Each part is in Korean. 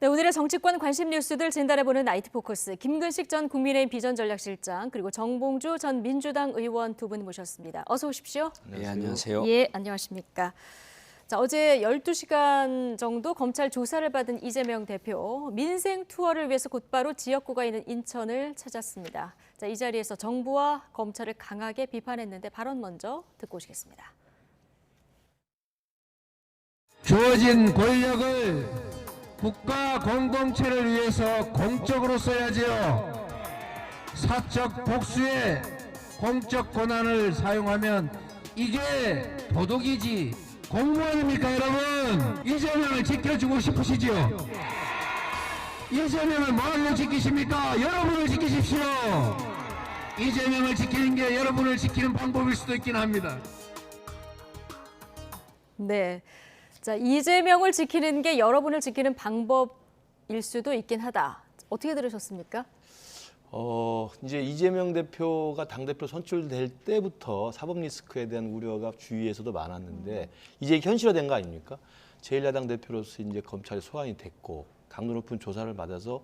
네, 오늘의 정치권 관심 뉴스들 진단해보는 나이트 포커스. 김근식 전 국민의힘 비전전략실장 그리고 정봉주 전 민주당 의원 두 분 모셨습니다. 어서 오십시오. 네, 안녕하세요. 예, 안녕하십니까. 자, 어제 12시간 정도 검찰 조사를 받은 이재명 대표. 민생 투어를 위해서 곧바로 지역구가 있는 인천을 찾았습니다. 자, 이 자리에서 정부와 검찰을 강하게 비판했는데 발언 먼저 듣고 오시겠습니다. 주어진 권력을 국가 공동체를 위해서 공적으로 써야지요. 사적 복수의 공적 권한을 사용하면 이게 도덕이지 공무원입니까, 여러분? 이재명을 지켜주고 싶으시죠? 이재명을 뭐하러 지키십니까? 여러분을 지키십시오. 이재명을 지키는 게 여러분을 지키는 방법일 수도 있긴 합니다. 네. 자, 이재명을 지키는 게 여러분을 지키는 방법일 수도 있긴 하다. 어떻게 들으셨습니까? 이제 이재명 대표가 당대표 선출될 때부터 사법 리스크에 대한 우려가 주위에서도 많았는데 이제 현실화된 거 아닙니까? 제1야당 대표로서 이제 검찰에 소환이 됐고 강도 높은 조사를 받아서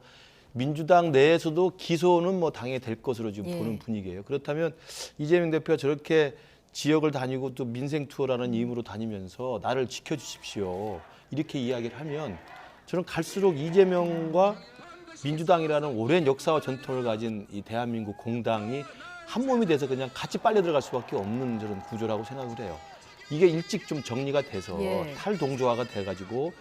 민주당 내에서도 기소는 뭐 당에 될 것으로 지금 보는 분위기예요. 그렇다면 이재명 대표가 저렇게 지역을 다니고 또 민생 투어라는 이름으로 다니면서 나를 지켜주십시오. 이렇게 이야기를 하면 저는 갈수록 이재명과 민주당이라는 오랜 역사와 전통을 가진 이 대한민국 공당이 한 몸이 돼서 그냥 같이 빨려 들어갈 수밖에 없는 저런 구조라고 생각을 해요. 이게 일찍 좀 정리가 돼서 탈동조화가 돼가지고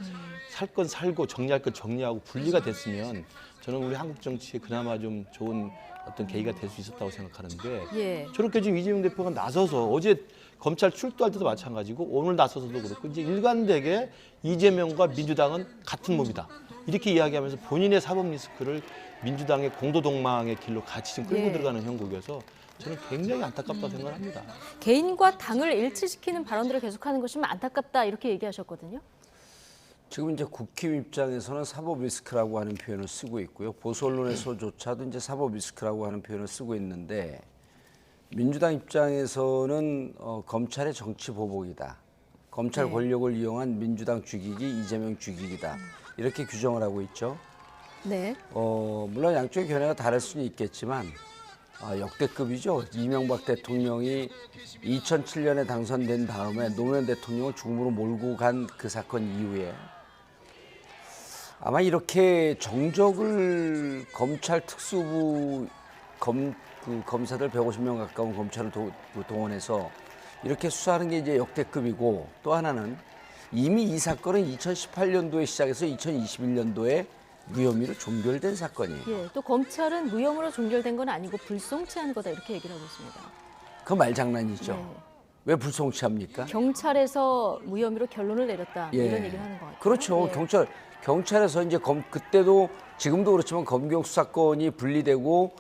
살 건 살고 정리할 건 정리하고 분리가 됐으면 저는 우리 한국 정치에 그나마 좀 좋은 어떤 계기가 될 수 있었다고 생각하는데 저렇게 지금 이재명 대표가 나서서 어제 검찰 출두할 때도 마찬가지고 오늘 나서서도 그렇고 이제 일관되게 이재명과 민주당은 같은 몸이다. 이렇게 이야기하면서 본인의 사법 리스크를 민주당의 공도동망의 길로 같이 지금 끌고 들어가는 형국이어서 저는 굉장히 안타깝다고 생각합니다. 개인과 당을 일치시키는 발언들을 계속하는 것이 좀 안타깝다 이렇게 얘기하셨거든요. 지금 이제 국힘 입장에서는 사법 리스크라고 하는 표현을 쓰고 있고요. 보수 언론에서조차도 이제 사법 리스크라고 하는 표현을 쓰고 있는데 민주당 입장에서는 검찰의 정치 보복이다. 검찰 권력을 이용한 민주당 죽이기, 이재명 죽이기다. 이렇게 규정을 하고 있죠. 네. 물론 양쪽의 견해가 다를 수는 있겠지만 역대급이죠. 이명박 대통령이 2007년에 당선된 다음에 노무현 대통령을 죽음으로 몰고 간 그 사건 이후에 아마 이렇게 정적을 검찰 특수부 검사들 150명 가까운 검찰을 동원해서 이렇게 수사하는 게 이제 역대급이고 또 하나는 이미 이 사건은 2018년도에 시작해서 2021년도에 무혐의로 종결된 사건이에요. 예, 또 검찰은 무혐의로 종결된 건 아니고 불송치한 거다 이렇게 얘기를 하고 있습니다. 그 말장난이죠. 네. 왜 불송치합니까? 경찰에서 무혐의로 결론을 내렸다 이런 얘기를 하는 것 같아요. 그렇죠. 경찰에서 이제 그때도 지금도 그렇지만 검경 수사권이 분리되고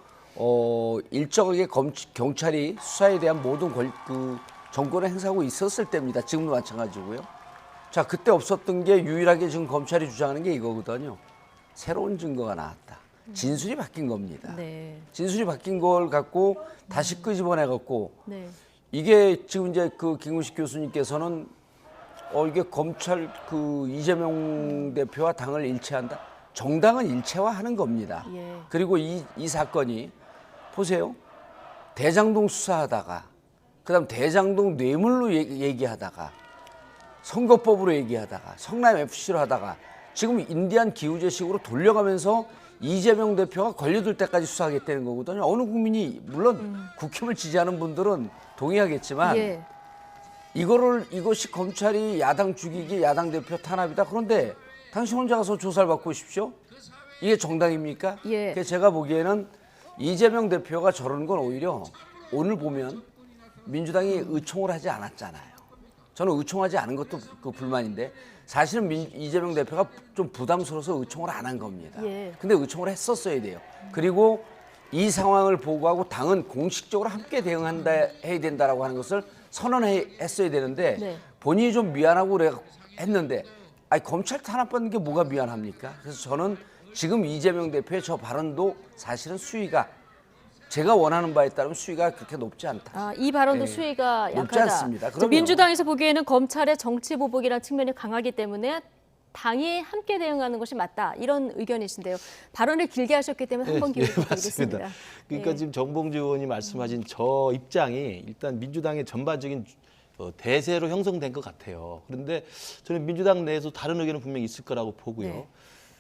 일정하게 경찰이 수사에 대한 모든 정권을 행사하고 있었을 때입니다. 지금도 마찬가지고요. 자, 그때 없었던 게 유일하게 지금 검찰이 주장하는 게 이거거든요. 새로운 증거가 나왔다. 진술이 바뀐 겁니다. 네. 진술이 바뀐 걸 갖고 다시 끄집어내 갖고 이게 지금 이제 김근식 교수님께서는 이게 검찰 이재명 대표와 당을 일체한다. 정당은 일체화하는 겁니다. 그리고 이 사건이 보세요. 대장동 수사하다가 그다음 대장동 뇌물로 얘기하다가 선거법으로 얘기하다가 성남 FC로 하다가 지금 인디안 기우제식으로 돌려가면서 이재명 대표가 걸려들 때까지 수사하겠다는 거거든요. 어느 국민이 물론 국힘을 지지하는 분들은 동의하겠지만 이것이 검찰이 야당 죽이기, 야당 대표 탄압이다. 그런데 당신 혼자 가서 조사를 받고 오십시오. 이게 정당입니까? 그래서 제가 보기에는 이재명 대표가 저러는 건 오히려 오늘 보면 민주당이 의총을 하지 않았잖아요. 저는 의총하지 않은 것도 불만인데 사실은 이재명 대표가 좀 부담스러워서 의총을 안 한 겁니다. 근데 의총을 했었어야 돼요. 그리고 이 상황을 보고하고 당은 공식적으로 함께 해야 된다라고 하는 것을 선언했어야 되는데 본인이 좀 미안하고 했는데 검찰 탄압받는 게 뭐가 미안합니까? 그래서 저는 지금 이재명 대표의 저 발언도 사실은 수위가 제가 원하는 바에 따르면 수위가 그렇게 높지 않다. 이 발언도 수위가 높지 약하다. 않습니다. 민주당에서 보기에는 검찰의 정치 보복이라는 측면이 강하기 때문에 당이 함께 대응하는 것이 맞다 이런 의견이신데요. 발언을 길게 하셨기 때문에 한번 기회 부탁드리겠습니다. 맞습니다. 그러니까 네. 지금 정봉주 의원이 말씀하신 저 입장이 일단 민주당의 전반적인 대세로 형성된 것 같아요. 그런데 저는 민주당 내에서 다른 의견은 분명히 있을 거라고 보고요. 네.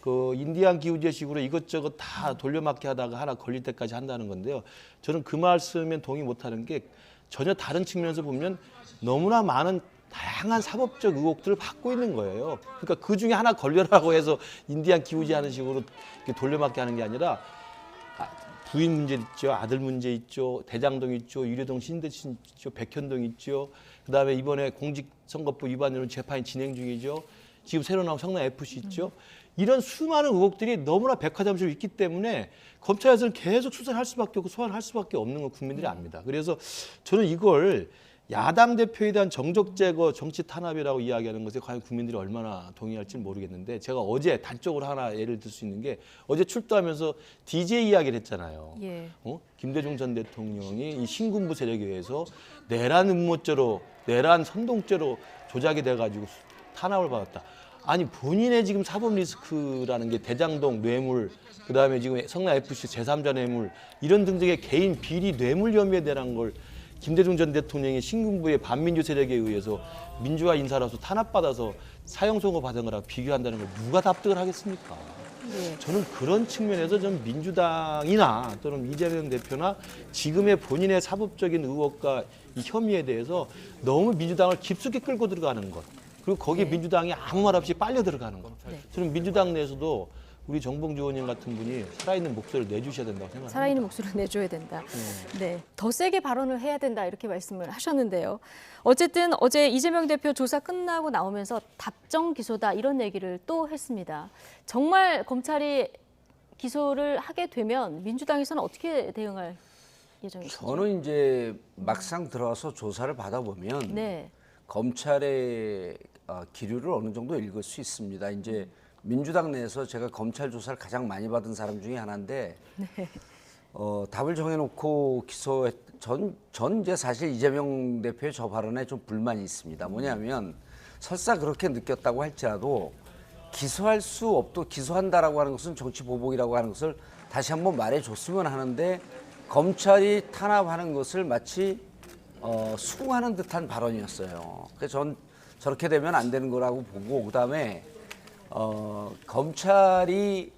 그 인디안 기후제식으로 이것저것 다 돌려막기 하다가 하나 걸릴 때까지 한다는 건데요. 저는 그 말씀에 동의 못하는 게 전혀 다른 측면에서 보면 너무나 많은 다양한 사법적 의혹들을 받고 있는 거예요. 그러니까 그 중에 하나 걸려라고 해서 인디안 기후제 하는 식으로 이렇게 돌려막기 하는 게 아니라 부인 문제 있죠, 아들 문제 있죠, 대장동 있죠, 유래동 신대신 있죠, 백현동 있죠. 그다음에 이번에 공직선거법 위반으로 재판이 진행 중이죠. 지금 새로 나온 성남 FC 있죠. 이런 수많은 의혹들이 너무나 백화점식으로 있기 때문에 검찰에서는 계속 수사를 할 수밖에 없고 소환을 할 수밖에 없는 걸 국민들이 압니다. 그래서 저는 이걸 야당 대표에 대한 정적 제거, 정치 탄압이라고 이야기하는 것에 과연 국민들이 얼마나 동의할지 모르겠는데 제가 어제 단적으로 하나 예를 들 수 있는 게 어제 출두하면서 DJ 이야기를 했잖아요. 예. 김대중 전 대통령이 이 신군부 세력에 의해서 내란 음모죄로, 내란 선동죄로 조작이 돼가지고 탄압을 받았다. 아니 본인의 지금 사법 리스크라는 게 대장동 뇌물, 그다음에 지금 성남 FC 제3자 뇌물 이런 등등의 개인 비리 뇌물 혐의에 대한 걸 김대중 전 대통령이 신군부의 반민주 세력에 의해서 민주화 인사로서 탄압받아서 사형 선고 받은 거랑 비교한다는 걸 누가 납득을 하겠습니까? 예. 저는 그런 측면에서 좀 민주당이나 또는 이재명 대표나 지금의 본인의 사법적인 의혹과 이 혐의에 대해서 너무 민주당을 깊숙이 끌고 들어가는 것. 그리고 거기에 민주당이 아무 말 없이 빨려 들어가는 것. 네. 저는 민주당 내에서도 우리 정봉주 의원님 같은 분이 살아있는 목소리를 내주셔야 된다고 생각합니다. 살아있는 목소리를 내줘야 된다. 네, 더 세게 발언을 해야 된다 이렇게 말씀을 하셨는데요. 어쨌든 어제 이재명 대표 조사 끝나고 나오면서 답정 기소다 이런 얘기를 또 했습니다. 정말 검찰이 기소를 하게 되면 민주당에서는 어떻게 대응할 예정이시죠? 저는 이제 막상 들어와서 조사를 받아보면 네, 검찰의 기류를 어느 정도 읽을 수 있습니다. 이제 민주당 내에서 제가 검찰 조사를 가장 많이 받은 사람 중에 하나인데 답을 정해놓고 기소했 전 이제 사실 이재명 대표의 저 발언에 좀 불만이 있습니다. 뭐냐면 설사 그렇게 느꼈다고 할지라도 기소할 수 없도 기소한다라고 하는 것은 정치 보복이라고 하는 것을 다시 한번 말해줬으면 하는데 검찰이 탄압하는 것을 마치 수긍하는 듯한 발언이었어요. 그래서 전 저렇게 되면 안 되는 거라고 보고 그다음에 검찰이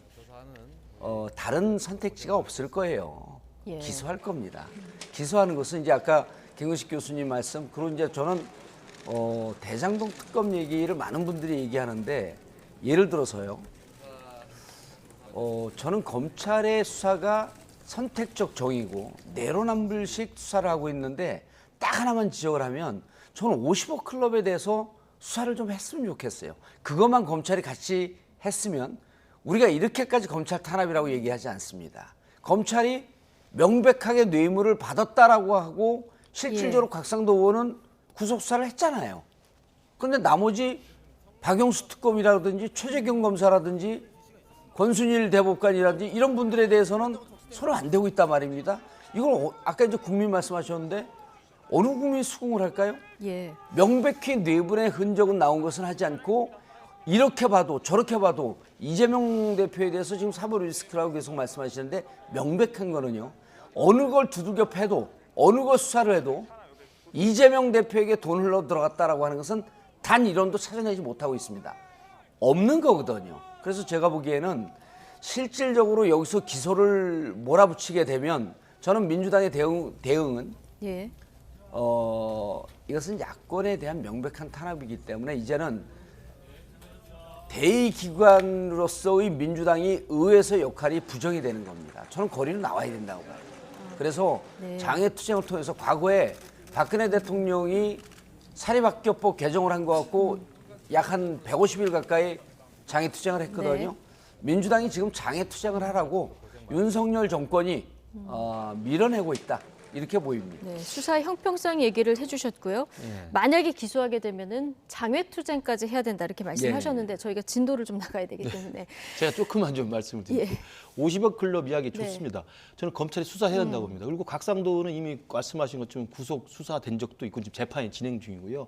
다른 선택지가 없을 거예요. 예. 기소할 겁니다. 기소하는 것은 이제 아까 김근식 교수님 말씀, 그리고 이제 저는 대장동 특검 얘기를 많은 분들이 얘기하는데 예를 들어서요. 저는 검찰의 수사가 선택적 정의고 내로남불식 수사를 하고 있는데 딱 하나만 지적을 하면 저는 50억 클럽에 대해서 수사를 좀 했으면 좋겠어요. 그것만 검찰이 같이 했으면 우리가 이렇게까지 검찰 탄압이라고 얘기하지 않습니다. 검찰이 명백하게 뇌물을 받았다라고 하고 실질적으로 곽상도 의원은 구속 수사를 했잖아요. 그런데 나머지 박영수 특검이라든지 최재경 검사라든지 권순일 대법관이라든지 이런 분들에 대해서는 손을 안 대고 있단 말입니다. 이걸 아까 이제 국민 말씀하셨는데 어느 국민이 수긍을 할까요? 예, 명백히 뇌물의 흔적은 나온 것은 하지 않고 이렇게 봐도 저렇게 봐도 이재명 대표에 대해서 지금 사법 리스크라고 계속 말씀하시는데 명백한 거는요. 어느 걸 두들겨 패도 어느 걸 수사를 해도 이재명 대표에게 돈 흘러 들어갔다라고 하는 것은 단 일원도 찾아내지 못하고 있습니다. 없는 거거든요. 그래서 제가 보기에는 실질적으로 여기서 기소를 몰아붙이게 되면 저는 민주당의 대응은 예, 이것은 야권에 대한 명백한 탄압이기 때문에 이제는 대의기관으로서의 민주당이 의회에서 역할이 부정이 되는 겁니다. 저는 거리로 나와야 된다고 봐요. 그래서 네. 장애투쟁을 통해서 과거에 박근혜 대통령이 사립학교법 개정을 한 것 같고 약 한 150일 가까이 장애투쟁을 했거든요. 네. 민주당이 지금 장애투쟁을 하라고 윤석열 정권이 밀어내고 있다. 이렇게 보입니다. 네, 수사 형평성 얘기를 해주셨고요. 만약에 기소하게 되면은 장외투쟁까지 해야 된다 이렇게 말씀하셨는데 저희가 진도를 좀 나가야 되기 때문에 제가 조금만 좀 말씀을 드릴게요. 50억 클럽 이야기 좋습니다. 저는 검찰이 수사해야 된다고 봅니다. 그리고 곽상도는 이미 말씀하신 것처럼 구속 수사된 적도 있고 지금 재판이 진행 중이고요.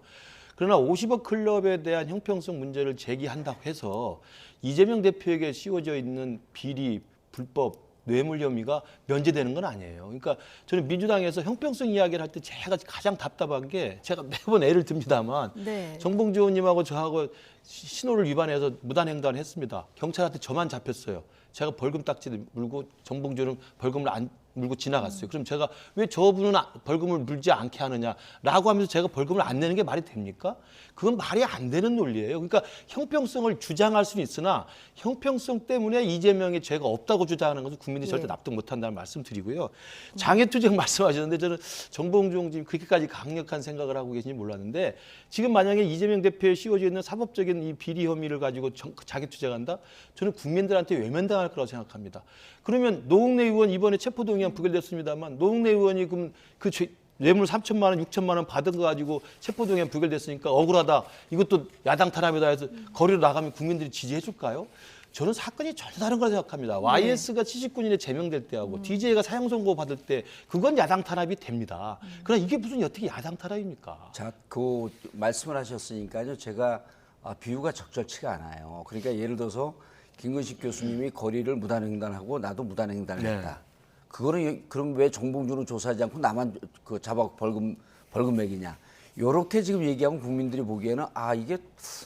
그러나 50억 클럽에 대한 형평성 문제를 제기한다고 해서 이재명 대표에게 씌워져 있는 비리, 불법, 뇌물 혐의가 면제되는 건 아니에요. 그러니까 저는 민주당에서 형평성 이야기를 할 때 제가 가장 답답한 게 제가 매번 애를 듭니다만 네. 정봉주 의원님하고 저하고 신호를 위반해서 무단횡단을 했습니다. 경찰한테 저만 잡혔어요. 제가 벌금 딱지를 물고 정봉주는 벌금을 안 물고 지나갔어요. 그럼 제가 왜 저분은 벌금을 물지 않게 하느냐라고 하면서 제가 벌금을 안 내는 게 말이 됩니까? 그건 말이 안 되는 논리예요. 그러니까 형평성을 주장할 수는 있으나 형평성 때문에 이재명의 죄가 없다고 주장하는 것은 국민들이 절대 납득 못한다는 말씀드리고요. 장애투쟁 말씀하셨는데 저는 정봉주 의원님 그렇게까지 강력한 생각을 하고 계신지 몰랐는데 지금 만약에 이재명 대표에 씌워져 있는 사법적인 이 비리 혐의를 가지고 장애투쟁한다? 저는 국민들한테 외면당할 거라고 생각합니다. 그러면 노웅래 의원 이번에 체포동의안 부결됐습니다만 노웅래 의원이 그럼 그 뇌물 3천만 원, 6천만 원 받은 거 가지고 체포동의안 부결됐으니까 억울하다. 이것도 야당 탄압이다 해서 거리로 나가면 국민들이 지지해 줄까요? 저는 사건이 전혀 다른 거라고 생각합니다. YS가 79년에 제명될 때하고 DJ가 사형 선고 받을 때 그건 야당 탄압이 됩니다. 그러나 이게 무슨 어떻게 야당 탄압입니까? 자, 그 말씀을 하셨으니까요. 제가 비유가 적절치가 않아요. 그러니까 예를 들어서 김근식 교수님이 거리를 무단횡단하고 나도 무단횡단을 네. 했다. 그거는 그럼 왜 정봉주는 조사하지 않고 나만 그 잡아 벌금 매기냐? 요렇게 지금 얘기하면 국민들이 보기에는 이게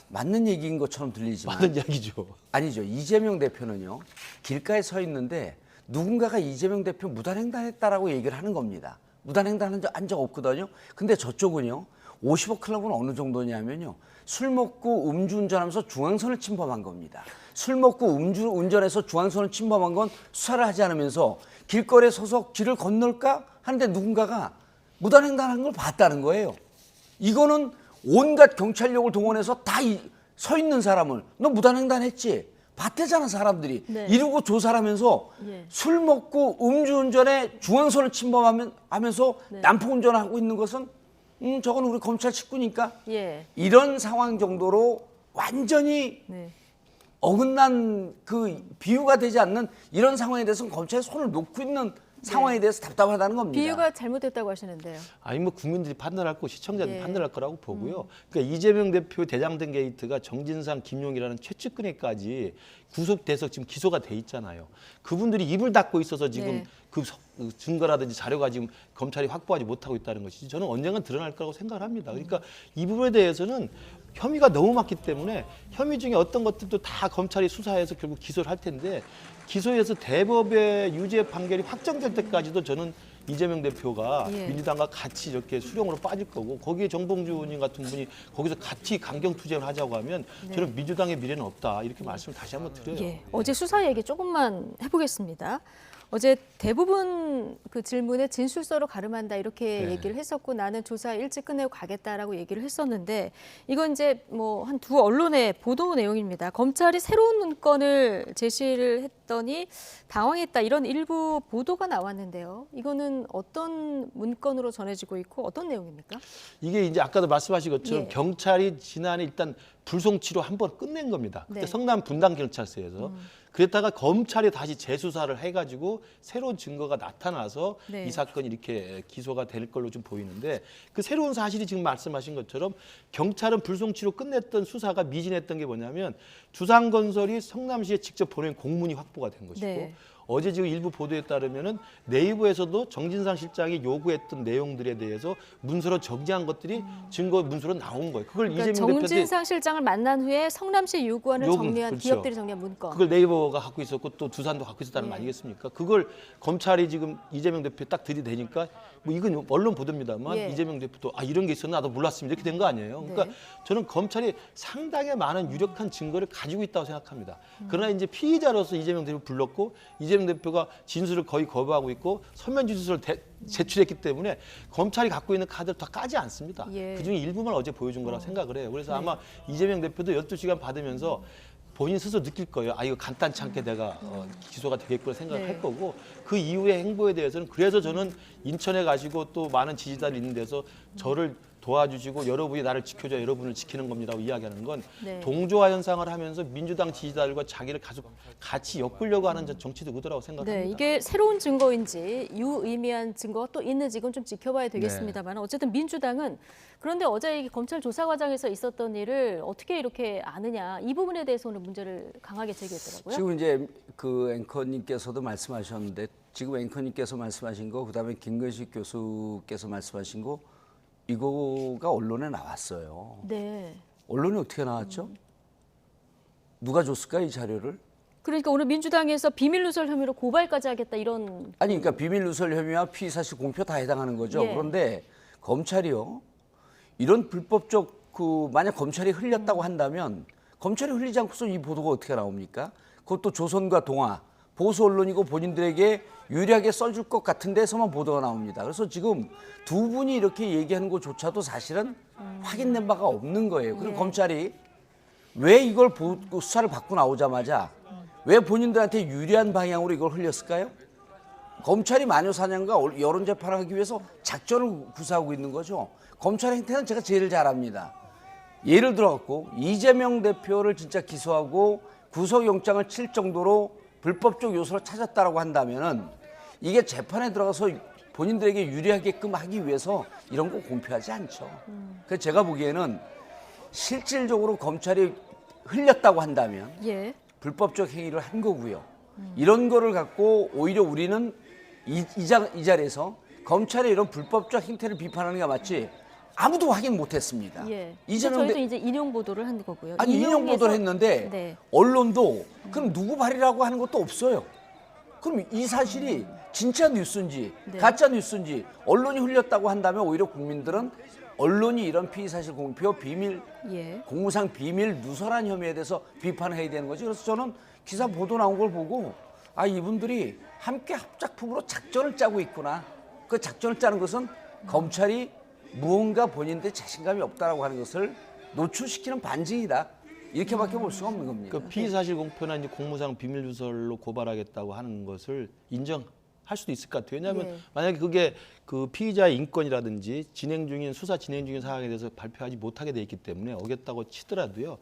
맞는 얘기인 것처럼 들리지만 맞는 이야기죠. 아니죠. 이재명 대표는요. 길가에 서 있는데 누군가가 이재명 대표 무단횡단했다라고 얘기를 하는 겁니다. 무단횡단한 적 없거든요. 근데 저쪽은요. 50억 클럽은 어느 정도냐면요. 술 먹고 음주운전하면서 중앙선을 침범한 겁니다. 술 먹고 음주운전해서 중앙선을 침범한 건 수사를 하지 않으면서 길거리에 서서 길을 건널까 하는데 누군가가 무단횡단한 걸 봤다는 거예요. 이거는 온갖 경찰력을 동원해서 다 서 있는 사람을 너 무단횡단했지? 봤대잖아 사람들이. 네. 이러고 조사를 하면서 예. 술 먹고 음주운전에 중앙선을 침범하면서 네. 난폭운전하고 있는 것은 저건 우리 검찰 식구니까 예. 이런 상황 정도로 완전히 네. 어긋난 그 비유가 되지 않는 이런 상황에 대해서는 검찰이 손을 놓고 있는 상황에 대해서 답답하다는 겁니다. 비유가 잘못됐다고 하시는데요. 아니 뭐 국민들이 판단할 거 시청자들이 예. 판단할 거라고 보고요. 그러니까 이재명 대표 대장동 게이트가 정진상, 김용이라는 최측근에까지 구속돼서 지금 기소가 돼 있잖아요. 그분들이 입을 닫고 있어서 지금 네. 그 증거라든지 자료가 지금 검찰이 확보하지 못하고 있다는 것이지 저는 언젠간 드러날 거라고 생각을 합니다. 그러니까 이 부분에 대해서는 혐의가 너무 많기 때문에 혐의 중에 어떤 것들도 다 검찰이 수사해서 결국 기소를 할 텐데 기소해서 대법의 유죄 판결이 확정될 때까지도 저는 이재명 대표가 예. 민주당과 같이 이렇게 수령으로 빠질 거고 거기에 정봉주 의원님 같은 분이 거기서 같이 강경투쟁을 하자고 하면 저는 민주당의 미래는 없다 이렇게 말씀을 다시 한번 드려요. 예. 어제 수사 얘기 조금만 해보겠습니다. 어제 대부분 그 질문에 진술서로 가름한다 이렇게 네. 얘기를 했었고 나는 조사 일찍 끝내고 가겠다라고 얘기를 했었는데 이건 이제 뭐 한 두 언론의 보도 내용입니다. 검찰이 새로운 문건을 제시를 했더니 당황했다 이런 일부 보도가 나왔는데요. 이거는 어떤 문건으로 전해지고 있고 어떤 내용입니까? 이게 이제 아까도 말씀하신 것처럼 예. 경찰이 지난해 일단 불송치로 한 번 끝낸 겁니다. 그때 네. 성남 분당경찰서에서. 그랬다가 검찰이 다시 재수사를 해가지고 새로운 증거가 나타나서 네. 이 사건이 이렇게 기소가 될 걸로 좀 보이는데 그 새로운 사실이 지금 말씀하신 것처럼 경찰은 불송치로 끝냈던 수사가 미진했던 게 뭐냐면 두산건설이 성남시에 직접 보낸 공문이 확보가 된 것이고 네. 어제 지금 일부 보도에 따르면은 네이버에서도 정진상 실장이 요구했던 내용들에 대해서 문서로 정리한 것들이 증거 문서로 나온 거예요. 그걸 그러니까 이재명 대표한테 정진상 실장을 만난 후에 성남시 요구안을 요구, 정리한 그렇죠. 기업들이 정리한 문건. 그걸 네이버가 갖고 있었고 또 두산도 갖고 있었다는 거 예. 아니겠습니까? 그걸 검찰이 지금 이재명 대표 딱 들이대니까 뭐 이건 언론 보도입니다만 예. 이재명 대표도 이런 게 있었나 나도 몰랐습니다 이렇게 된 거 아니에요. 그러니까 네. 저는 검찰이 상당히 많은 유력한 증거를 가지고 있다고 생각합니다. 그러나 이제 피의자로서 이재명 대표 불렀고 이재명 대표가 진술을 거의 거부하고 있고 서면 진술을 제출했기 때문에 검찰이 갖고 있는 카드를 다 까지 않습니다. 예. 그중에 일부만 어제 보여준 거라고 생각을 해요. 그래서 아마 이재명 대표도 12시간 받으면서 본인 스스로 느낄 거예요. 이거 간단치 않게 내가 기소가 되겠구나 생각을 네. 할 거고 그 이후의 행보에 대해서는 그래서 저는 인천에 가시고 또 많은 지지자들이 있는 데서 저를 도와주시고 여러분이 나를 지켜줘야 여러분을 지키는 겁니다라고 이야기하는 건 네. 동조화 현상을 하면서 민주당 지지자들과 자기를 같이 엮으려고 하는 정치적 의도라고 생각합니다. 네, 이게 새로운 증거인지 유의미한 증거가 또 있는지 이건 좀 지켜봐야 되겠습니다만 어쨌든 민주당은 그런데 어제 이 검찰 조사 과정에서 있었던 일을 어떻게 이렇게 아느냐 이 부분에 대해서 오늘 문제를 강하게 제기했더라고요. 지금 이제 그 앵커님께서도 말씀하셨는데 지금 앵커님께서 말씀하신 거 그다음에 김근식 교수께서 말씀하신 거 이거가 언론에 나왔어요. 네. 언론에 어떻게 나왔죠? 누가 줬을까 이 자료를? 그러니까 오늘 민주당에서 비밀 누설 혐의로 고발까지 하겠다 이런. 아니 그러니까 비밀 누설 혐의와 피의사실 공표 다 해당하는 거죠. 예. 그런데 검찰이요. 이런 불법적 만약 검찰이 흘렸다고 한다면 검찰이 흘리지 않고서 이 보도가 어떻게 나옵니까? 그것도 조선과 동아 보수 언론이고 본인들에게 유리하게 써줄 것 같은 데서만 보도가 나옵니다. 그래서 지금 두 분이 이렇게 얘기하는 것조차도 사실은 확인된 바가 없는 거예요. 그리고 예. 검찰이 왜 이걸 수사를 받고 나오자마자 왜 본인들한테 유리한 방향으로 이걸 흘렸을까요? 검찰이 마녀사냥과 여론재판을 하기 위해서 작전을 구사하고 있는 거죠. 검찰의 행태는 제가 제일 잘 압니다. 예를 들어갖고 이재명 대표를 진짜 기소하고 구속영장을 칠 정도로 불법적 요소를 찾았다라고 한다면은 이게 재판에 들어가서 본인들에게 유리하게끔 하기 위해서 이런 거 공표하지 않죠. 그래서 제가 보기에는 실질적으로 검찰이 흘렸다고 한다면 예. 불법적 행위를 한 거고요. 이런 거를 갖고 오히려 우리는 이 자리에서 검찰의 이런 불법적 행태를 비판하는 게 맞지 아무도 확인 못했습니다. 예. 이재명 저희도 이제 인용 보도를 한 거고요. 아니 인용 보도를 했는데 네. 언론도 그럼 누구 발이라고 하는 것도 없어요. 그럼 이 사실이 진짜 뉴스인지 네. 가짜 뉴스인지 언론이 흘렸다고 한다면 오히려 국민들은 언론이 이런 피의사실 공표 비밀 예. 공무상 비밀 누설한 혐의에 대해서 비판을 해야 되는 거죠. 그래서 저는 기사 보도 나온 걸 보고 아 이분들이 함께 합작품으로 작전을 짜고 있구나. 그 작전을 짜는 것은 검찰이 무언가 본인들 자신감이 없다라고 하는 것을 노출시키는 반증이다. 이렇게밖에 볼 수가 없는 겁니다. 그 피의사실 공표나 이제 공무상 비밀 누설로 고발하겠다고 하는 것을 인정할 수도 있을 것 같아요. 왜냐하면 예. 만약에 그게 그 피의자의 인권이라든지 수사 진행 중인 사항에 대해서 발표하지 못하게 돼 있기 때문에 어겼다고 치더라도요.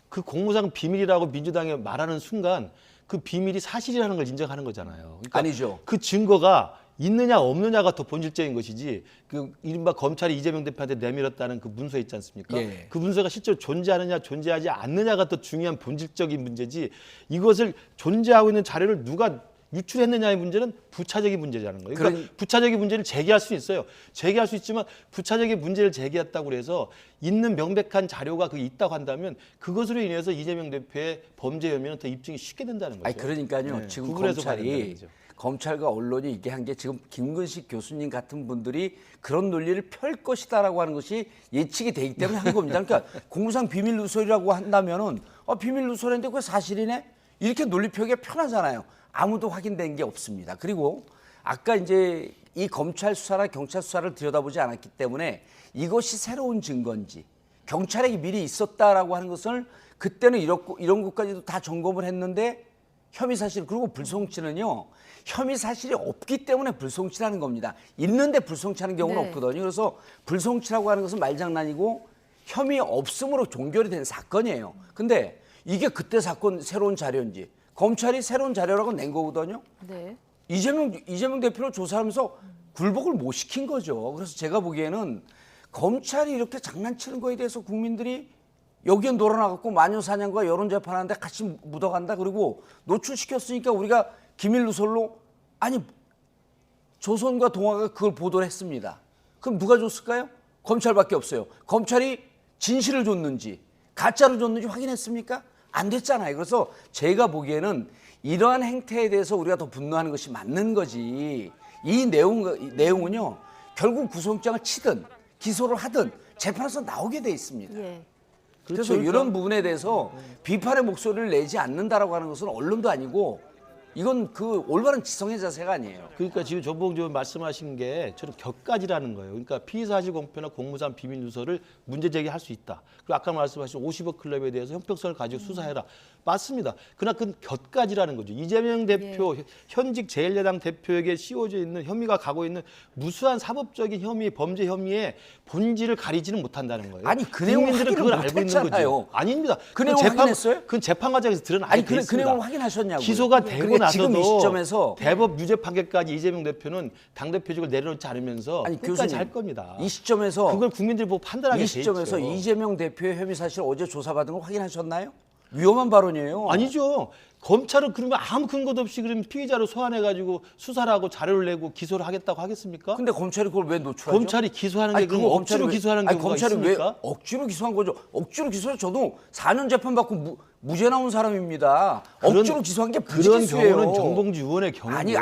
그 공무상 비밀이라고 민주당이 말하는 순간 그 비밀이 사실이라는 걸 인정하는 거잖아요. 그러니까 아니죠. 그 증거가 있느냐 없느냐가 더 본질적인 것이지 그 이른바 검찰이 이재명 대표한테 내밀었다는 그 문서 있지 않습니까? 예. 그 문서가 실제로 존재하느냐 존재하지 않느냐가 더 중요한 본질적인 문제지 이것을 존재하고 있는 자료를 누가 유출했느냐의 문제는 부차적인 문제라는 거예요. 그러니까 부차적인 문제를 제기할 수 있어요. 제기할 수 있지만 부차적인 문제를 제기했다고 해서 있는 명백한 자료가 그게 있다고 한다면 그것으로 인해서 이재명 대표의 범죄 혐의는 더 입증이 쉽게 된다는 거죠. 아니 그러니까요. 네, 지금 구분해서 봐야 된다는 검찰이 거죠. 검찰과 언론이 이게 한 게 지금 김근식 교수님 같은 분들이 그런 논리를 펼 것이다라고 하는 것이 예측이 되기 때문에 한 겁니다. 그러니까 공무상 비밀 누설이라고 한다면은 비밀 누설인데 그게 사실이네? 이렇게 논리 펴기가 편하잖아요. 아무도 확인된 게 없습니다. 그리고 아까 이제 이 검찰 수사나 경찰 수사를 들여다보지 않았기 때문에 이것이 새로운 증거인지 경찰에게 미리 있었다라고 하는 것을 그때는 이런 것까지도 다 점검을 했는데 혐의 사실 그리고 불송치는요. 혐의 사실이 없기 때문에 불송치라는 겁니다. 있는데 불송치하는 경우는 네. 없거든요. 그래서 불송치라고 하는 것은 말장난이고 혐의 없음으로 종결이 된 사건이에요. 근데 이게 그때 사건 새로운 자료인지 검찰이 새로운 자료라고 낸 거거든요. 네. 이재명 대표를 조사하면서 굴복을 못 시킨 거죠. 그래서 제가 보기에는 검찰이 이렇게 장난치는 거에 대해서 국민들이 여기에 놀아나갖고 마녀사냥과 여론재판하는데 같이 묻어간다. 그리고 노출시켰으니까 우리가 기밀 누설로 아니 조선과 동아가 그걸 보도를 했습니다. 그럼 누가 줬을까요? 검찰밖에 없어요. 검찰이 진실을 줬는지 가짜를 줬는지 확인했습니까? 안 됐잖아요. 그래서 제가 보기에는 이러한 행태에 대해서 우리가 더 분노하는 것이 맞는 거지. 이 내용은요. 결국 구속영장을 치든 기소를 하든 재판에서 나오게 돼 있습니다. 예. 그래서 이런 부분에 대해서 비판의 목소리를 내지 않는다라고 하는 것은 언론도 아니고 이건 그 올바른 지성의 자세가 아니에요. 그러니까 지금 조봉조 말씀하신 게 저는 격가지라는 거예요. 그러니까 피의사실 공표나 공무상 비밀 누설을 문제 제기할 수 있다. 그리고 아까 말씀하신 50억 클럽에 대해서 형평성을 가지고 수사해라. 맞습니다. 그러나 그건 곁가지라는 거죠. 이재명 대표, 현직 제1야당 대표에게 씌워져 있는 혐의가 가고 있는 무수한 사법적인 혐의, 범죄 혐의의 본질을 가리지는 못한다는 거예요. 아니, 그 내용을 국민들은 그걸 알고 있는 못했잖아요. 거죠. 아닙니다. 그 내용 확인했어요? 그건 재판 과정에서 드러나게 아니, 돼 있습니다. 그 내용을 확인하셨냐고요? 기소가 되고 그러니까 나서도 지금 이 시점에서 대법 유죄 판결까지 이재명 대표는 당대표직을 내려놓지 않으면서 아니, 끝까지 교수님, 할 겁니다. 이 시점에서 그걸 국민들이 보고 판단하게 이 돼 시점에서 있죠. 이재명 대표의 혐의 사실 어제 조사받은 거 확인하셨나요? 위험한 발언이에요. 아니죠. 검찰은 그러면 아무 근거도 없이 그러면 피의자로 소환해가지고 수사를 하고 자료를 내고 기소를 하겠다고 하겠습니까? 근데 검찰이 그걸 왜 노출하죠? 검찰이 기소하는 게 아니, 그럼 그거 억지로 검찰이 기소하는 아니, 경우가 검찰이 있습니까? 왜 억지로 기소한 거죠? 억지로 기소해 저도 4년 재판 받고 무죄 나온 사람입니다. 억지로 기소한 게 그런 부지기수예요. 경우는 정봉주 의원의 경우고 아니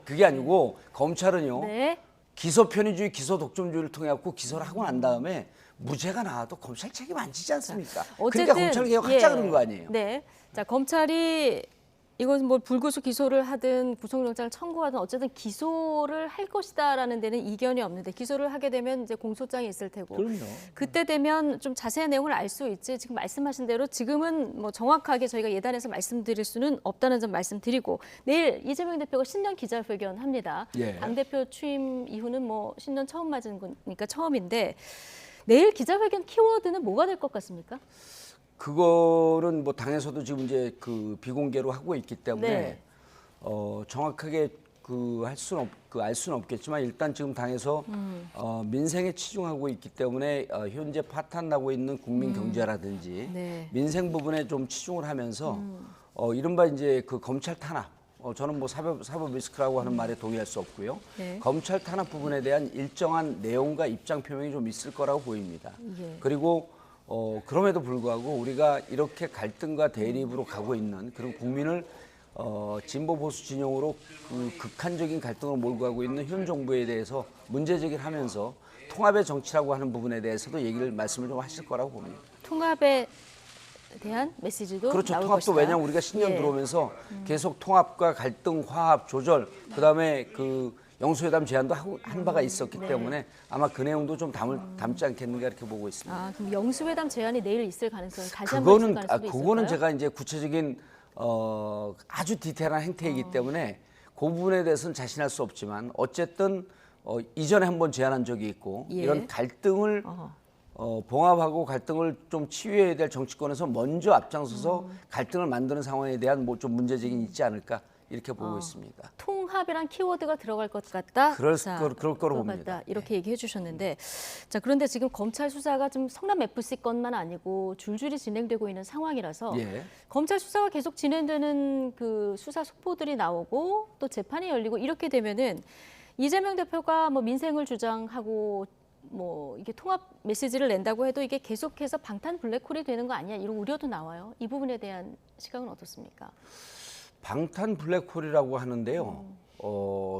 그게 아니고 검찰은요. 네. 기소 편의주의, 기소 독점주의를 통해 갖고 기소를 하고 난 다음에 무죄가 나와도 검찰 책임 안 지지 않습니까? 그러니까 검찰 개혁하자 그런 거 아니에요? 네. 자, 검찰이 이건 뭐 불구속 기소를 하든 구속영장을 청구하든 어쨌든 기소를 할 것이다라는 데는 이견이 없는데 기소를 하게 되면 이제 공소장이 있을 테고 그럼요. 그때 되면 좀 자세한 내용을 알 수 있지 지금 말씀하신 대로 지금은 뭐 정확하게 저희가 예단해서 말씀드릴 수는 없다는 점 말씀드리고 내일 이재명 대표가 신년 기자회견 합니다. 예. 당대표 취임 이후는 뭐 신년 처음 맞은 거니까 처음인데 내일 기자회견 키워드는 뭐가 될 것 같습니까? 그거는 뭐 당에서도 지금 이제 그 비공개로 하고 있기 때문에 네. 정확하게 알 수는 없겠지만 일단 지금 당에서 민생에 치중하고 있기 때문에 현재 파탄 나고 있는 국민 경제라든지 네. 민생 부분에 좀 치중을 하면서 이른바 이제 그 검찰 탄압 저는 뭐 사법 리스크라고 하는 말에 동의할 수 없고요. 네. 검찰 탄압 부분에 대한 일정한 내용과 입장 표명이 좀 있을 거라고 보입니다. 예. 그리고 그럼에도 불구하고 우리가 이렇게 갈등과 대립으로 가고 있는 그런 국민을 진보 보수 진영으로 그 극한적인 갈등으로 몰고 가고 있는 현 정부에 대해서 문제 제기를 하면서 통합의 정치라고 하는 부분에 대해서도 말씀을 좀 하실 거라고 봅니다. 통합에 대한 메시지도 그렇죠. 나올 통합도 것이다. 왜냐하면 우리가 신년 예. 들어오면서 계속 통합과 갈등, 화합, 조절, 그다음에 그 영수회담 제안도 한 바가 있었기 때문에 아마 그 내용도 좀 담지 않겠는가 이렇게 보고 있습니다. 아, 그럼 영수회담 제안이 내일 있을 가능성이 다시 한번 있을 가능성도 있을까요? 그거는 제가 이제 구체적인 아주 디테일한 행태이기 때문에 그 부분에 대해서는 자신할 수 없지만 어쨌든 이전에 한번 제안한 적이 있고 예. 이런 갈등을 봉합하고 갈등을 좀 치유해야 될 정치권에서 먼저 앞장서서 갈등을 만드는 상황에 대한 뭐 좀 문제제기는 있지 않을까 이렇게 보고 있습니다. 통합이란 키워드가 들어갈 것 같다. 그럴 거로 것 봅니다. 같다. 이렇게 얘기해 주셨는데 자 그런데 지금 검찰 수사가 좀 성남 FC 건만 아니고 줄줄이 진행되고 있는 상황이라서 예. 검찰 수사가 계속 진행되는 그 수사 속보들이 나오고 또 재판이 열리고 이렇게 되면은 이재명 대표가 뭐 민생을 주장하고 뭐 이게 통합 메시지를 낸다고 해도 이게 계속해서 방탄 블랙홀이 되는 거 아니야 이런 우려도 나와요. 이 부분에 대한 시각은 어떻습니까? 방탄 블랙홀이라고 하는데요.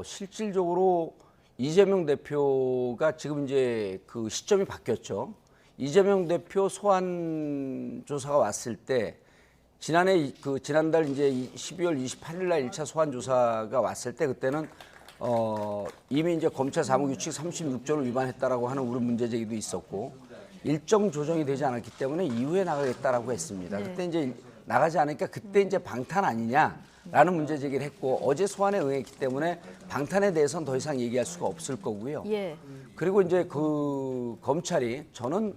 실질적으로 이재명 대표가 지금 이제 그 시점이 바뀌었죠. 이재명 대표 소환 조사가 왔을 때 지난달 이제 12월 28일 날 1차 소환 조사가 왔을 때 그때는 이미 이제 검찰 사무규칙 36조를 위반했다라고 하는 우려 문제 제기도 있었고 일정 조정이 되지 않았기 때문에 이후에 나가겠다라고 했습니다. 네. 그때 이제 나가지 않으니까 그때 이제 방탄 아니냐라는 문제 제기를 했고 어제 소환에 응했기 때문에 방탄에 대해서는 더 이상 얘기할 수가 없을 거고요. 예. 그리고 이제 그 검찰이 저는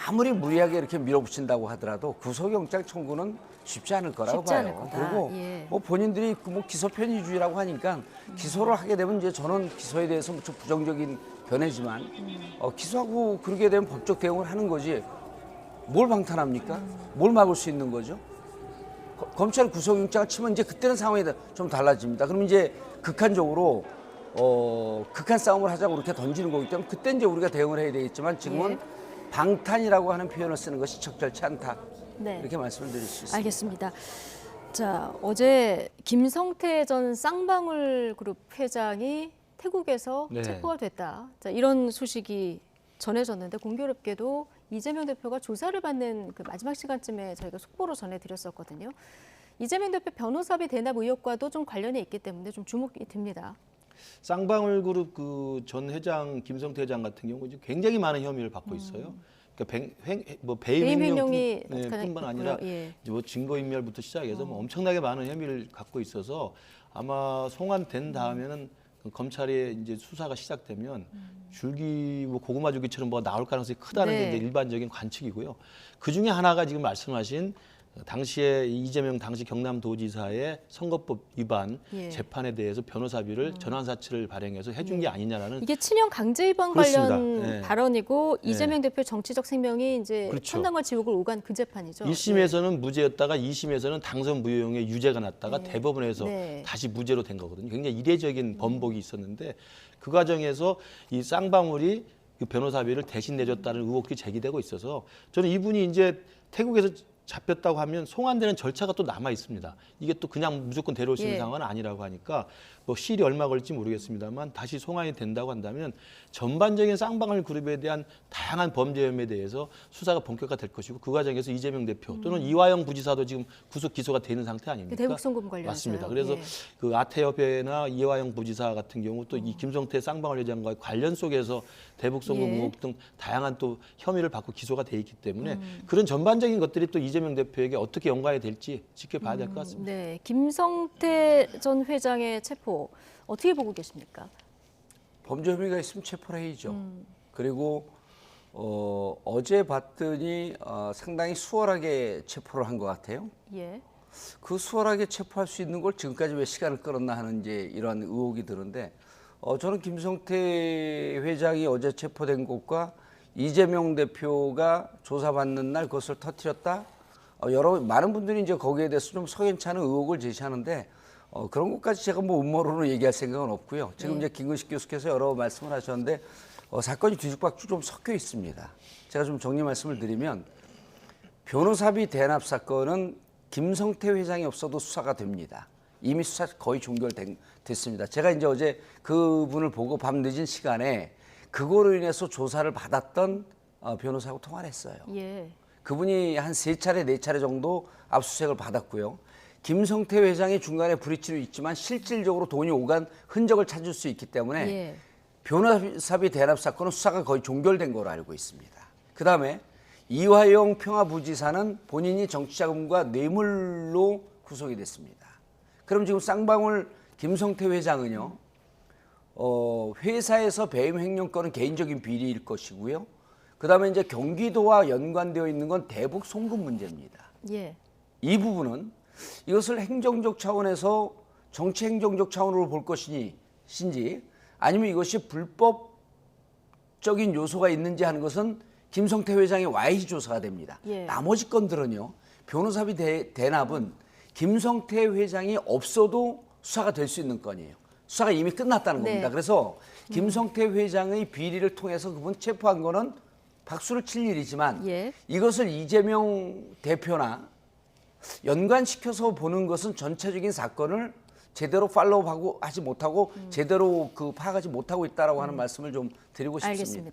아무리 무리하게 이렇게 밀어붙인다고 하더라도 구속영장 청구는 쉽지 않을 거라고 쉽지 않을 봐요. 거다. 그리고 예. 뭐 본인들이 뭐 기소 편의주의라고 하니까 기소를 하게 되면 이제 저는 기소에 대해서 무척 부정적인 견해지만 기소하고 그러게 되면 법적 대응을 하는 거지 뭘 방탄합니까? 뭘 막을 수 있는 거죠? 검찰 구속영장을 치면 이제 그때는 상황이 좀 달라집니다. 그럼 이제 극한적으로 극한 싸움을 하자고 그렇게 던지는 거기 때문에 그때 이제 우리가 대응을 해야 되겠지만 지금은 예. 방탄이라고 하는 표현을 쓰는 것이 적절치 않다. 네. 이렇게 말씀을 드릴 수 있습니다. 알겠습니다. 자, 어제 김성태 전 쌍방울 그룹 회장이 태국에서 네. 체포가 됐다. 자, 이런 소식이 전해졌는데 공교롭게도 이재명 대표가 조사를 받는 그 마지막 시간쯤에 저희가 속보로 전해드렸었거든요. 이재명 대표 변호사비 대납 의혹과도 좀 관련이 있기 때문에 좀 주목이 됩니다. 쌍방울그룹 그 전 회장 김성태 회장 같은 경우 이제 굉장히 많은 혐의를 받고 있어요. 그러니까 배임 배임 횡령이 횡령 뿐만 아니라 예. 이제 뭐 증거인멸부터 시작해서 뭐 엄청나게 많은 혐의를 갖고 있어서 아마 송환된 다음에는 그 검찰의 이제 수사가 시작되면 줄기 뭐 고구마 줄기처럼 뭐가 나올 가능성이 크다는 게 네. 이제 일반적인 관측이고요. 그 중에 하나가 지금 말씀하신 당시에 이재명 당시 경남도지사의 선거법 위반 예. 재판에 대해서 변호사비를 전환사채를 발행해서 해준 게 아니냐라는 이게 친형 강제 입원 그렇습니다. 관련 네. 발언이고 네. 이재명 대표 정치적 생명이 이제 그렇죠. 천당과 지옥을 오간 그 재판이죠. 1심에서는 무죄였다가 2심에서는 당선 무효형의 유죄가 났다가 네. 대법원에서 네. 다시 무죄로 된 거거든요. 굉장히 이례적인 번복이 있었는데 그 과정에서 이 쌍방울이 그 변호사비를 대신 내줬다는 의혹이 제기되고 있어서 저는 이분이 이제 태국에서 잡혔다고 하면 송환되는 절차가 또 남아 있습니다. 이게 또 그냥 무조건 데려올 수 있는 예. 상황은 아니라고 하니까 뭐 시일이 얼마 걸릴지 모르겠습니다만 다시 송환이 된다고 한다면 전반적인 쌍방울 그룹에 대한 다양한 범죄 혐의에 대해서 수사가 본격화될 것이고 그 과정에서 이재명 대표 또는 이화영 부지사도 지금 구속 기소가 되는 상태 아닙니까? 대북 송금 관련해서요. 맞습니다. 그래서 예. 그 아태협회나 이화영 부지사 같은 경우 또 이 김성태 쌍방울 회장과의 관련 속에서 대북 송금 예. 의혹 등 다양한 또 혐의를 받고 기소가 돼 있기 때문에 그런 전반적인 것들이 또 이재명 대표에게 어떻게 연관이 될지 지켜봐야 될 것 같습니다. 네, 김성태 전 회장의 체포 어떻게 보고 계십니까? 범죄 혐의가 있으면 체포를 해야죠. 그리고 어제 봤더니 상당히 수월하게 체포를 한 것 같아요. 예. 그 수월하게 체포할 수 있는 걸 지금까지 왜 시간을 끌었나 하는 이제 이러한 의혹이 드는데 저는 김성태 회장이 어제 체포된 것과 이재명 대표가 조사받는 날 그것을 터뜨렸다. 많은 분들이 이제 거기에 대해서 좀 석연찮은 의혹을 제시하는데 그런 것까지 제가 뭐 음모론으로 얘기할 생각은 없고요. 지금 이제 김근식 교수께서 여러 말씀을 하셨는데 사건이 뒤죽박죽 좀 섞여 있습니다. 제가 좀 정리 말씀을 드리면 변호사비 대납 사건은 김성태 회장이 없어도 수사가 됩니다. 이미 수사 거의 종결됐습니다. 제가 이제 어제 그분을 보고 밤 늦은 시간에 그거로 인해서 조사를 받았던 변호사하고 통화를 했어요. 예. 그분이 한 3차례, 4차례 정도 압수수색을 받았고요. 김성태 회장이 중간에 브리치로 있지만 실질적으로 돈이 오간 흔적을 찾을 수 있기 때문에 예. 변호사비 대납 사건은 수사가 거의 종결된 걸로 알고 있습니다. 그다음에 이화영 평화부지사는 본인이 정치자금과 뇌물로 구속이 됐습니다. 그럼 지금 쌍방울 김성태 회장은요. 회사에서 배임 횡령 건은 개인적인 비리일 것이고요. 그다음에 이제 경기도와 연관되어 있는 건 대북 송금 문제입니다. 예. 이 부분은 이것을 행정적 차원에서 정치 행정적 차원으로 볼 것인지 아니면 이것이 불법적인 요소가 있는지 하는 것은 김성태 회장의 와이지 조사가 됩니다. 예. 나머지 건들은요. 변호사비 대납은 김성태 회장이 없어도 수사가 될 수 있는 건이에요. 수사가 이미 끝났다는 네. 겁니다. 그래서 김성태 회장의 비리를 통해서 그분 체포한 거는 박수를 칠 일이지만 예. 이것을 이재명 대표나 연관시켜서 보는 것은 전체적인 사건을 제대로 팔로우하고 하지 못하고 제대로 파악하지 못하고 있다라고 하는 말씀을 좀 드리고 싶습니다. 알겠습니다.